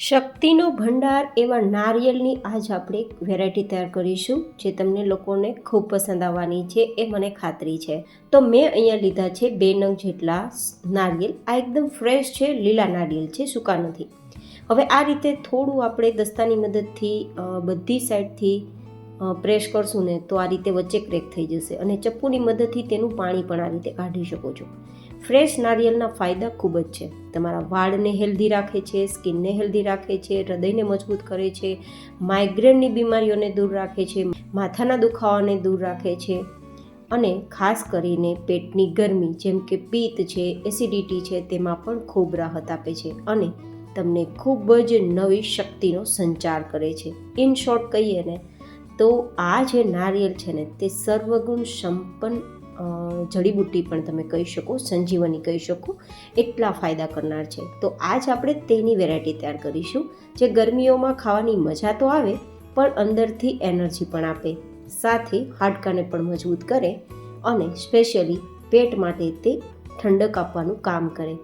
શક્તિનો ભંડાર એવા નારિયેળની આજ આપણે એક વેરાયટી તૈયાર કરીશું જે તમને લોકોને ખૂબ પસંદ આવવાની છે એ મને ખાતરી છે. તો મેં અહીંયા લીધા છે 2 નંગ જેટલા નારિયેળ. આ એકદમ ફ્રેશ છે, લીલા નારિયેળ છે, સૂકા નથી. હવે આ રીતે થોડું આપણે દસ્તાની મદદથી બધી સાઈડથી પ્રેસ કરશું ને તો આ રીતે વચ્ચે ક્રેક થઈ જશે અને ચપ્પુની મદદથી તેનું પાણી પણ આ રીતે કાઢી શકો છો. ફ્રેશ નારિયેળના ફાયદા ખૂબ જ છે. તમારા વાળને હેલ્ધી રાખે છે, સ્કિનને હેલ્ધી રાખે છે, હૃદયને મજબૂત કરે છે, માઇગ્રેનની બીમારીઓને દૂર રાખે છે, માથાના દુખાવાને દૂર રાખે છે અને ખાસ કરીને પેટની ગરમી જેમ કે પિત્ત છે, એસિડિટી છે તેમાં પણ ખૂબ રાહત આપે છે અને તમને ખૂબ જ નવી શક્તિનો સંચાર કરે છે. ઇન શોર્ટ કહીએ ને તો આ જે નારિયેળ છે ને તે સર્વગુણ સંપન્ન જડીબુટ્ટી પણ તમે કહી શકો, સંજીવની કહી શકો, એટલા ફાયદા કરનાર છે. તો આજ આપણે તેની વેરાયટી તૈયાર કરીશું જે ગરમીઓમાં ખાવાની મજા તો આવે પણ અંદરથી એનર્જી પણ આપે, સાથે હાડકાને પણ મજબૂત કરે અને સ્પેશિયલી પેટ માટે તે ઠંડક આપવાનું કામ કરે.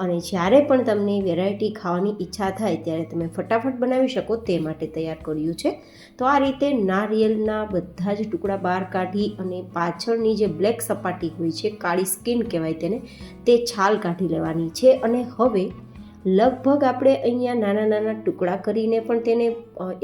અને જ્યારે પણ તમને વેરાયટી ખાવાની ઈચ્છા થાય ત્યારે તમે ફટાફટ બનાવી શકો તે માટે તૈયાર કર્યું છે. તો આ રીતે નારિયેળના બધા જ ટુકડા બહાર કાઢી અને પાછળની જે બ્લેક સપાટી હોય છે, કાળી સ્કિન કહેવાય તેને, તે છાલ કાઢી લેવાની છે. અને હવે લગભગ આપણે અહીંયા નાના નાના ટુકડા કરીને પણ તેને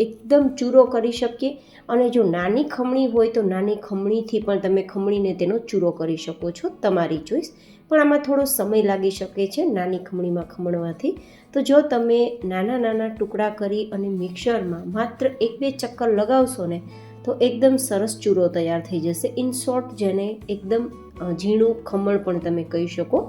એકદમ ચૂરો કરી શકીએ અને જો નાની ખમણી હોય તો નાની ખમણીથી પણ તમે ખમણીને તેનો ચૂરો કરી શકો છો, તમારી ચોઈસ. પણ આમાં થોડો સમય લાગી શકે છે નાની ખમણીમાં ખમણવાથી. તો જો તમે નાના નાના ટુકડા કરી અને મિક્સરમાં માત્ર 1-2 ચક્કર લગાવશો ને તો એકદમ સરસ ચૂરો તૈયાર થઈ જશે. ઇન શોર્ટ જેને એકદમ ઝીણું ખમણ પણ તમે કહી શકો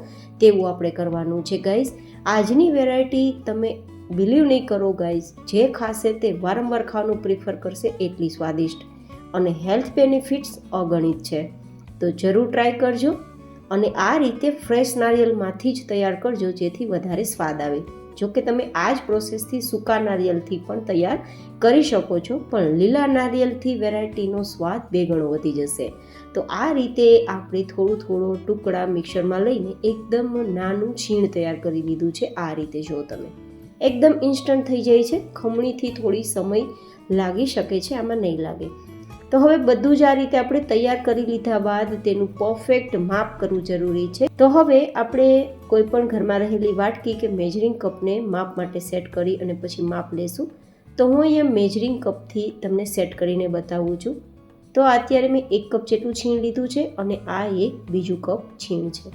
તેવું આપણે કરવાનું છે ગાઈઝ. આજની વેરાયટી તમે બિલીવ નહીં કરો ગાઈઝ, જે ખાશે તે વારંવાર ખાવાનું પ્રિફર કરશે, એટલી સ્વાદિષ્ટ અને હેલ્થ બેનિફિટ્સ અગણિત છે. તો જરૂર ટ્રાય કરજો અને આ રીતે ફ્રેશ નારિયેળમાંથી જ તૈયાર કરજો જેથી વધારે સ્વાદ આવે. જો કે તમે આ જ પ્રોસેસથી સૂકા નારિયેળથી પણ તૈયાર કરી શકો છો, પણ લીલા નારિયેળથી વેરાયટીનો સ્વાદ 2 ગણો વધી જશે. તો આ રીતે આપણે થોડો ટુકડા મિક્સરમાં લઈને એકદમ નાનું છીણ તૈયાર કરી લીધું છે. આ રીતે જો તમે એકદમ ઇન્સ્ટન્ટ થઈ જાય છે. ખમણીથી થોડી સમય લાગી શકે છે, આમાં નહીં લાગે. તો હવે બધું જ આ રીતે આપણે તૈયાર કરી લીધા બાદ તેનું પરફેક્ટ માપ કરવું જરૂરી છે. તો હવે આપણે કોઈ પણ ઘરમાં રહેલી વાટકી કે મેજરિંગ કપને માપ માટે સેટ કરી અને પછી માપ લેશું. તો હું અહીંયા મેજરિંગ કપથી તમને સેટ કરીને બતાવું છું. તો અત્યારે મેં 1 કપ જેટલું છીણ લીધું છે અને આ એક બીજું કપ છીણ છે.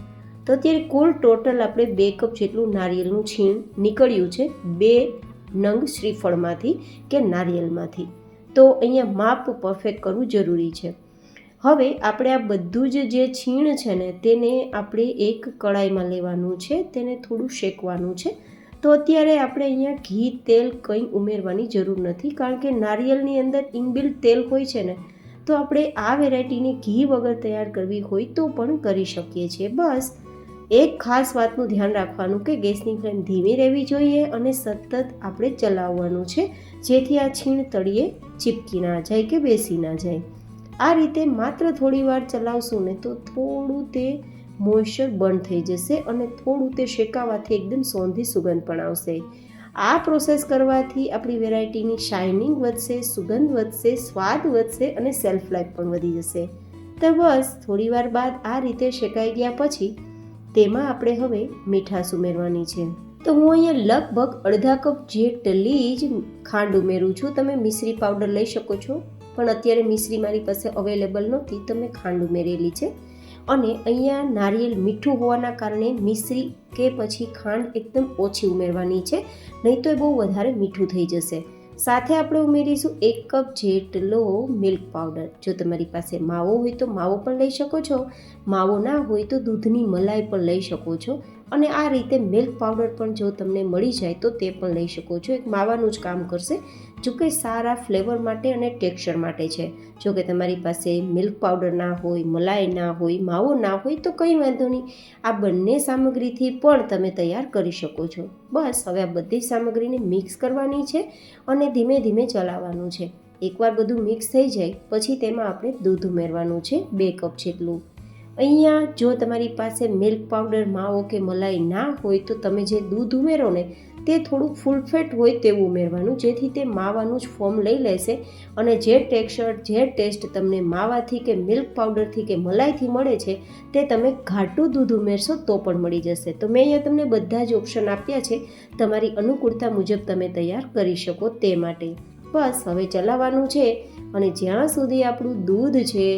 તો અત્યારે કુલ ટોટલ આપણે 2 કપ જેટલું નારિયેળનું છીણ નીકળ્યું છે 2 નંગ શ્રીફળમાંથી કે નારિયેળમાંથી. તો અહીંયા માપ પરફેક્ટ કરવું જરૂરી છે. હવે આપણે આ બધું જ જે છીણ છે ને તેને આપણે એક કડાઈમાં લેવાનું છે, તેને થોડું શેકવાનું છે. તો અત્યારે આપણે અહીંયા ઘી તેલ કંઈ ઉમેરવાની જરૂર નથી કારણ કે નારિયેળની અંદર ઇનબિલ્ટ તેલ હોય છે ને, તો આપણે આ વેરાયટીને ઘી વગર તૈયાર કરવી હોય તો પણ કરી શકીએ છીએ. બસ એક ખાસ વાતનું ધ્યાન રાખવાનું કે ગેસની ફ્લેમ ધીમી રહેવી જોઈએ અને સતત આપણે ચલાવવાનું છે જેથી આ છીણ તળિયે ચીપકી ના જાય કે બેસી ના જાય. આ રીતે માત્ર થોડી વાર ચલાવશું ને તો થોડું તે મોઇશ્ચર બંધ થઈ જશે અને થોડું તે શેકાવાથી એકદમ સોંધી સુગંધ પણ આવશે. આ પ્રોસેસ કરવાથી આપણી વેરાયટીની શાઇનિંગ વધશે, સુગંધ વધશે, સ્વાદ વધશે અને સેલ્ફ લાઈફ પણ વધી જશે. તો બસ થોડી વાર બાદ આ રીતે શેકાઈ ગયા પછી તેમાં આપણે હવે મીઠાશ ઉમેરવાની છે. તો હું અહીંયા લગભગ અડધા કપ જેટલી જ ખાંડ ઉમેરું છું. તમે મિશ્રી પાવડર લઈ શકો છો, પણ અત્યારે મિશ્રી મારી પાસે અવેલેબલ નહોતી તો મેં ખાંડ ઉમેરેલી છે. અને અહીંયા નારિયેળ મીઠું હોવાના કારણે મિશ્રી કે પછી ખાંડ એકદમ ઓછી ઉમેરવાની છે, નહીં તો એ બહુ વધારે મીઠું થઈ જશે. સાથે આપણે ઉમેરીશું 1 કપ જેટલો મિલ્ક પાવડર. જો તમારી પાસે માવો હોય તો માવો પણ લઈ શકો છો, માવો ના હોય તો દૂધની મલાઈ પણ લઈ શકો છો. અને આ રીતે મિલ્ક પાવડર પણ જો તમને મળી જાય તો તે પણ લઈ શકો છો. એક માવાનું જ કામ કરશે, જો કે સારા ફ્લેવર માટે અને ટેક્સચર માટે છે. જો કે તમારી પાસે મિલ્ક પાવડર ના હોય, મલાઈ ના હોય, માવો ના હોય તો કંઈ વાંધો નહીં, આ બંને સામગ્રીથી પણ તમે તૈયાર કરી શકો છો. બસ હવે આ બધી સામગ્રીને મિક્સ કરવાની છે અને ધીમે ધીમે ચલાવવાનું છે. એકવાર બધું મિક્સ થઈ જાય પછી તેમાં આપણે દૂધ ઉમેરવાનું છે 2 કપ જેટલું. અહીંયા જો તમારી પાસે મિલ્ક પાવડર માવો કે મલાઈ ના હોય તો તમે જે દૂધ ઉમેરો ને તે થોડુંક ફૂલ ફેટ હોય તેવું ઉમેરવાનું, જેથી તે માવાનું જ ફોર્મ લઈ લેશે અને જે ટેક્સચર જે ટેસ્ટ તમને માવાથી કે મિલ્ક પાવડરથી કે મલાઈથી મળે છે તે તમે ઘાટું દૂધ ઉમેરશો તો પણ મળી જશે. તો મેં અહીંયા તમને બધા જ ઓપ્શન આપ્યા છે, તમારી અનુકૂળતા મુજબ તમે તૈયાર કરી શકો તે માટે. બસ હવે ચલાવવાનું છે અને જ્યાં સુધી આપણું દૂધ છે,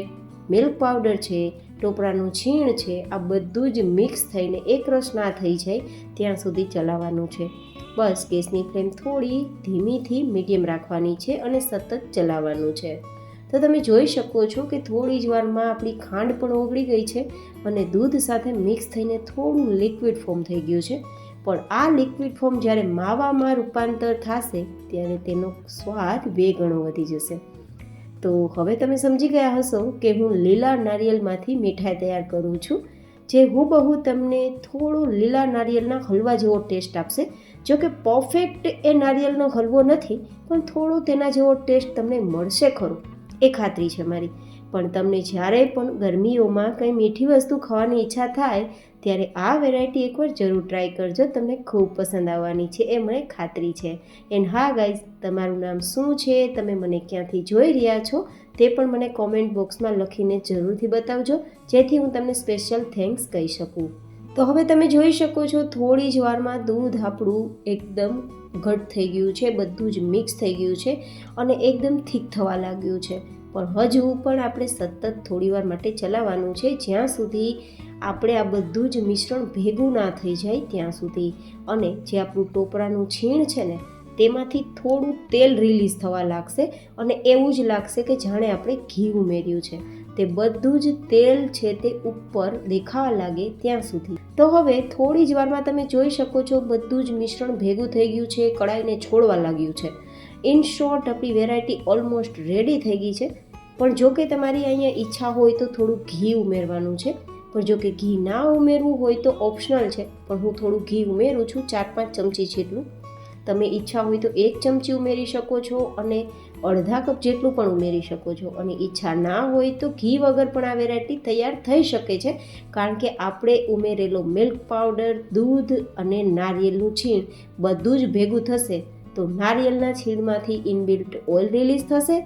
મિલ્ક પાવડર છે, ટોપરાનું છીણ છે, આ બધું જ મિક્સ થઈને એકરસ ના થઈ જાય ત્યાં સુધી ચલાવવાનું છે. બસ ગેસની ફ્લેમ થોડી ધીમીથી મીડિયમ રાખવાની છે અને સતત ચલાવવાનું છે. તો તમે જોઈ શકો છો કે થોડી જ વારમાં આપણી ખાંડ પણ ઓગળી ગઈ છે અને દૂધ સાથે મિક્સ થઈને થોડું લિક્વિડ ફોર્મ થઈ ગયું છે. પણ આ લિક્વિડ ફોર્મ જ્યારે માવામાં રૂપાંતર થશે ત્યારે તેનો સ્વાદ 2 ગણો વધી જશે. તો હવે તમે સમજી ગયા હશો કે હું લીલા નારિયેળમાંથી મીઠાઈ તૈયાર કરું છું, જે હૂબહુ તમને થોડો લીલા નારિયેળના હલવા જેવો ટેસ્ટ આપશે. જો કે પરફેક્ટ એ નારિયેળનો હલવો નથી, પણ થોડો તેના જેવો ટેસ્ટ તમને મળશે ખરો, એ ખાતરી છે મારી. પણ તમને જ્યારે પણ ગરમીઓમાં કંઈ મીઠી વસ્તુ ખાવાની ઈચ્છા થાય ત્યારે આ વેરાયટી એકવાર જરૂર ટ્રાય કરજો, તમને ખૂબ પસંદ આવવાની છે, એ મને ખાતરી છે. એન્ડ હા ગાઈઝ, તમારું નામ શું છે, તમે મને ક્યાંથી જોઈ રહ્યા છો તે પણ મને કોમેન્ટ બોક્સમાં લખીને જરૂરથી બતાવજો, જેથી હું તમને સ્પેશિયલ થેન્ક્સ કહી શકું. તો હવે તમે જોઈ શકો છો થોડી જ વારમાં દૂધ આપણું એકદમ ઘટ થઈ ગયું છે, બધું જ મિક્સ થઈ ગયું છે અને એકદમ થીક થવા લાગ્યું છે. પણ હજુ પણ આપણે સતત થોડીવાર માટે ચલાવવાનું છે, જ્યાં સુધી આપણે આ બધું જ મિશ્રણ ભેગું ના થઈ જાય ત્યાં સુધી. અને જે આપણું ટોપરાનું છીણ છે ને તેમાંથી થોડું તેલ રિલીઝ થવા લાગશે અને એવું જ લાગશે કે જાણે આપણે ઘી ઉમેર્યું છે. તે બધું જ તેલ છે તે ઉપર દેખાવા લાગે ત્યાં સુધી. તો હવે થોડી જ વારમાં તમે જોઈ શકો છો બધું જ મિશ્રણ ભેગું થઈ ગયું છે, કડાઈને છોડવા લાગ્યું છે. ઇન શોર્ટ આપણી વેરાયટી ઓલમોસ્ટ રેડી થઈ ગઈ છે. પણ જો કે તમારી અહીંયા ઈચ્છા હોય તો થોડું ઘી ઉમેરવાનું છે, પણ જો કે ઘી ના ઉમેરવું હોય તો ઓપ્શનલ છે, પણ હું થોડું ઘી ઉમેરું છું, 4-5 ચમચી જેટલું. તમે ઈચ્છા હોય તો 1 ચમચી ઉમેરી શકો છો અને અડધા કપ જેટલું પણ ઉમેરી શકો છો. અને ઈચ્છા ના હોય તો ઘી વગર પણ આ વેરાયટી તૈયાર થઈ શકે છે, કારણ કે આપણે ઉમેરેલો મિલ્ક પાવડર, દૂધ અને નારિયેળનું છીણ બધું જ ભેગું થશે તો નારિયેળના છીણમાંથી ઇનબિલ્ટ ઓઇલ રિલીઝ થશે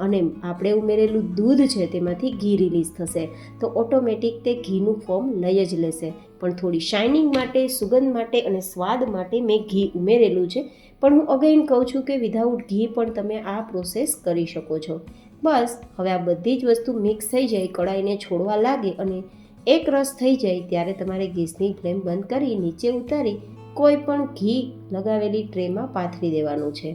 અને આપણે ઉમેરેલું દૂધ છે તેમાંથી ઘી રિલીઝ થશે. તો ઓટોમેટિક તે ઘીનું ફોર્મ લઈ જ લેશે. પણ થોડી શાઇનિંગ માટે, સુગંધ માટે અને સ્વાદ માટે મેં ઘી ઉમેરેલું છે. પણ હું અગેઇન કહું છું કે વિધાઉટ ઘી પણ તમે આ પ્રોસેસ કરી શકો છો. બસ હવે આ બધી જ વસ્તુ મિક્સ થઈ જાય, કડાઈને છોડવા લાગે અને એક રસ થઈ જાય ત્યારે તમારે ગેસની ફ્લેમ બંધ કરી નીચે ઉતારી કોઈ પણ ઘી લગાવેલી ટ્રેમાં પાથરી દેવાનું છે.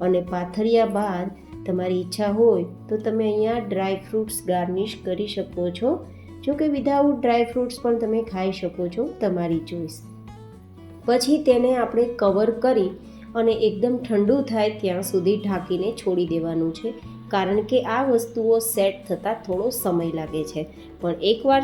અને પાથર્યા બાદ તમારી ઈચ્છા હોય તો તમે અહીંયા ડ્રાય ફ્રૂટ્સ ગાર્નિશ કરી શકો છો. જો કે વિધાઉટ ડ્રાય ફ્રૂટ્સ પણ તમે ખાઈ શકો છો, તમારી ચોઈસ. પછી તેને આપણે કવર કરી અને એકદમ ઠંડુ થાય ત્યાં સુધી ઢાંકીને છોડી દેવાનું છે, કારણ કે આ વસ્તુઓ સેટ થતાં થોડો સમય લાગે છે. પણ એકવાર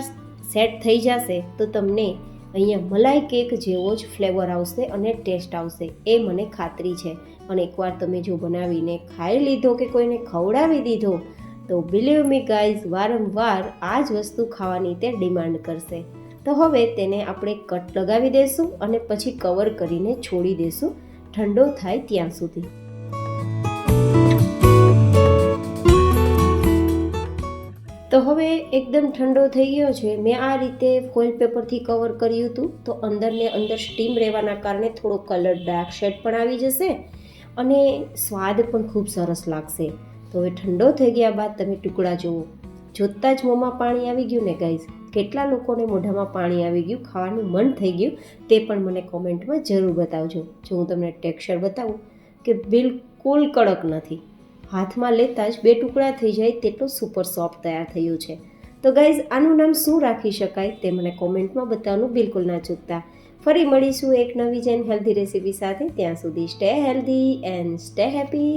સેટ થઈ જશે તો તમને અહીંયા મલાઈ કેક જેવો જ ફ્લેવર આવશે અને ટેસ્ટ આવશે, એ મને ખાતરી છે. અને એકવાર તમે જો બનાવીને ખાઈ લીધો કે કોઈને ખવડાવી દીધો તો બિલીવ મી ગાઈઝ, વારંવાર આ જ વસ્તુ ખાવાની તે ડિમાન્ડ કરશે. તો હવે તેને આપણે કટ લગાવી દઈશું અને પછી કવર કરીને છોડી દઈશું ઠંડો થાય ત્યાં સુધી. તો હવે એકદમ ઠંડો થઈ ગયો છે. મેં આ રીતે ફોઇલ પેપરથી કવર કર્યું હતું, તો અંદરને અંદર સ્ટીમ રહેવાના કારણે થોડો કલર ડાર્ક શેડ પણ આવી જશે અને સ્વાદ પણ ખૂબ સરસ લાગશે. તો હવે ઠંડો થઈ ગયા બાદ તમે ટુકડા જુઓ, જોતાં જ મોંમાં પાણી આવી ગયું ને ગાઈઝ. કેટલા લોકોને મોઢામાં પાણી આવી ગયું, ખાવાનું મન થઈ ગયું, તે પણ મને કોમેન્ટમાં જરૂર બતાવજો. જો હું તમને ટેક્સચર બતાવું કે બિલકુલ કડક નથી, હાથમાં લેતા જ 2 ટુકડા થઈ જાય તેટલો સુપર સોફ્ટ તૈયાર થયું છે. તો ગાઈઝ, આનું નામ શું રાખી શકાય તે મને કોમેન્ટમાં બતાવવાનું બિલકુલ ના ચૂકતા. ફરી મળીશું એક નવી જ હેલ્ધી રેસીપી સાથે. ત્યાં સુધી stay healthy and stay happy.